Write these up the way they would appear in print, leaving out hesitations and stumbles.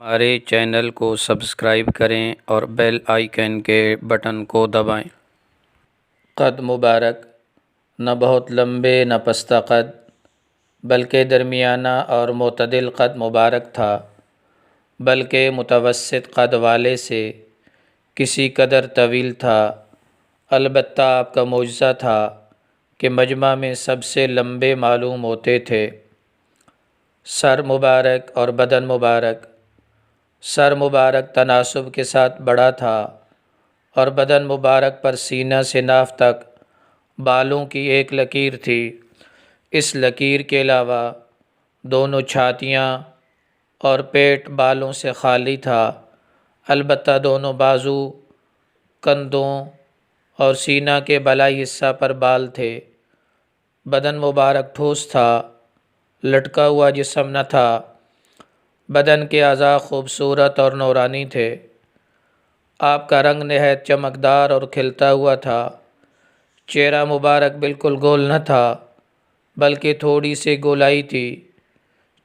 ہمارے چینل کو سبسکرائب کریں اور بیل آئیکن کے بٹن کو دبائیں۔ قد مبارک، نہ بہت لمبے نہ پستہ قد، بلکہ درمیانہ اور معتدل قد مبارک تھا، بلکہ متوسط قد والے سے کسی قدر طویل تھا۔ البتہ آپ کا معجزہ تھا کہ مجمع میں سب سے لمبے معلوم ہوتے تھے۔ سر مبارک اور بدن مبارک، سر مبارک تناسب کے ساتھ بڑا تھا اور بدن مبارک پر سینہ سے ناف تک بالوں کی ایک لکیر تھی۔ اس لکیر کے علاوہ دونوں چھاتیاں اور پیٹ بالوں سے خالی تھا، البتہ دونوں بازو، کندھوں اور سینہ کے بالائی حصہ پر بال تھے۔ بدن مبارک ٹھوس تھا، لٹکا ہوا جسم نہ تھا۔ بدن کے اعضاء خوبصورت اور نورانی تھے۔ آپ کا رنگ نہایت چمکدار اور کھلتا ہوا تھا۔ چہرہ مبارک بالکل گول نہ تھا، بلکہ تھوڑی سی گولائی تھی۔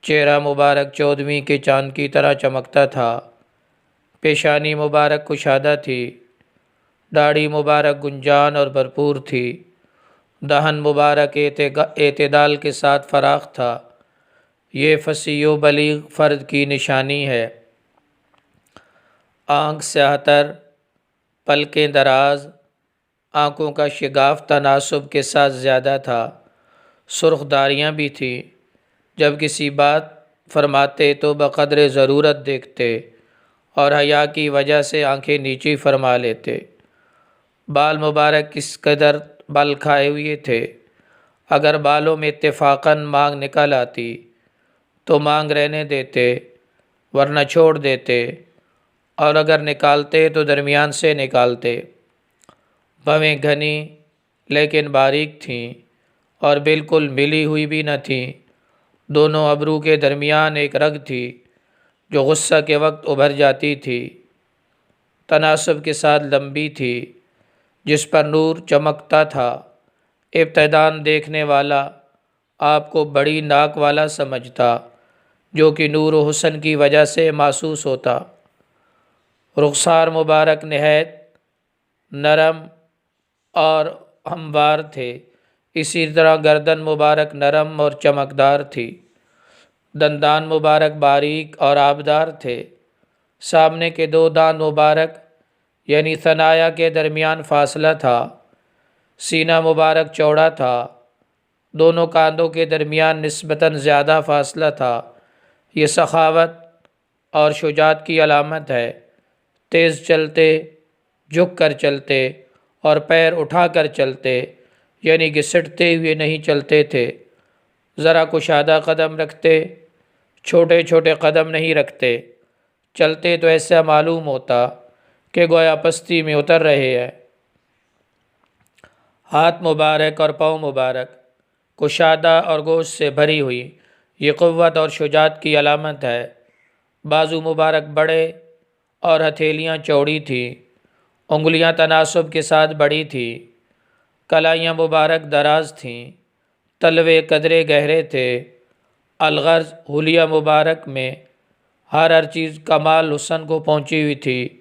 چہرہ مبارک 14ویں کے چاند کی طرح چمکتا تھا۔ پیشانی مبارک کشادہ تھی۔ داڑھی مبارک گنجان اور بھرپور تھی۔ دہن مبارک اعتدال کے ساتھ فراخ تھا۔ یہ فصیح و بلیغ فرد کی نشانی ہے۔ آنکھ سیاہ تر، پلکیں دراز، آنکھوں کا شگاف تناسب کے ساتھ زیادہ تھا۔ سرخ داڑھیاں بھی تھیں۔ جب کسی بات فرماتے تو بقدر ضرورت دیکھتے اور حیا کی وجہ سے آنکھیں نیچی فرما لیتے۔ بال مبارک کس قدر بل کھائے ہوئے تھے۔ اگر بالوں میں اتفاقاً مانگ نکل آتی تو مانگ رہنے دیتے، ورنہ چھوڑ دیتے، اور اگر نکالتے تو درمیان سے نکالتے۔ بھویں گھنی لیکن باریک تھیں اور بالکل ملی ہوئی بھی نہ تھیں۔ دونوں ابرو کے درمیان ایک رگ تھی جو غصہ کے وقت ابھر جاتی تھی۔ تناسب کے ساتھ لمبی تھی، جس پر نور چمکتا تھا۔ ابتداً دیکھنے والا آپ کو بڑی ناک والا سمجھتا، جو کہ نور و حسن کی وجہ سے محسوس ہوتا۔ رخسار مبارک نہایت نرم اور ہموار تھے۔ اسی طرح گردن مبارک نرم اور چمکدار تھی۔ دندان مبارک باریک اور آبدار تھے۔ سامنے کے دو دانت مبارک یعنی ثنایا کے درمیان فاصلہ تھا۔ سینہ مبارک چوڑا تھا۔ دونوں کاندھوں کے درمیان نسبتاً زیادہ فاصلہ تھا۔ یہ سخاوت اور شجاعت کی علامت ہے۔ تیز چلتے، جھک کر چلتے اور پیر اٹھا کر چلتے، یعنی گھسٹتے ہوئے نہیں چلتے تھے۔ ذرا کشادہ قدم رکھتے، چھوٹے چھوٹے قدم نہیں رکھتے۔ چلتے تو ایسا معلوم ہوتا کہ گویا پستی میں اتر رہے ہیں۔ ہاتھ مبارک اور پاؤں مبارک کشادہ اور گوشت سے بھری ہوئی، یہ قوت اور شجاعت کی علامت ہے۔ بازو مبارک بڑے اور ہتھیلیاں چوڑی تھیں۔ انگلیاں تناسب کے ساتھ بڑی تھیں۔ کلائیاں مبارک دراز تھیں۔ تلوے قدرے گہرے تھے۔ الغرض حلیہ مبارک میں ہر چیز کمال حسن کو پہنچی ہوئی تھی۔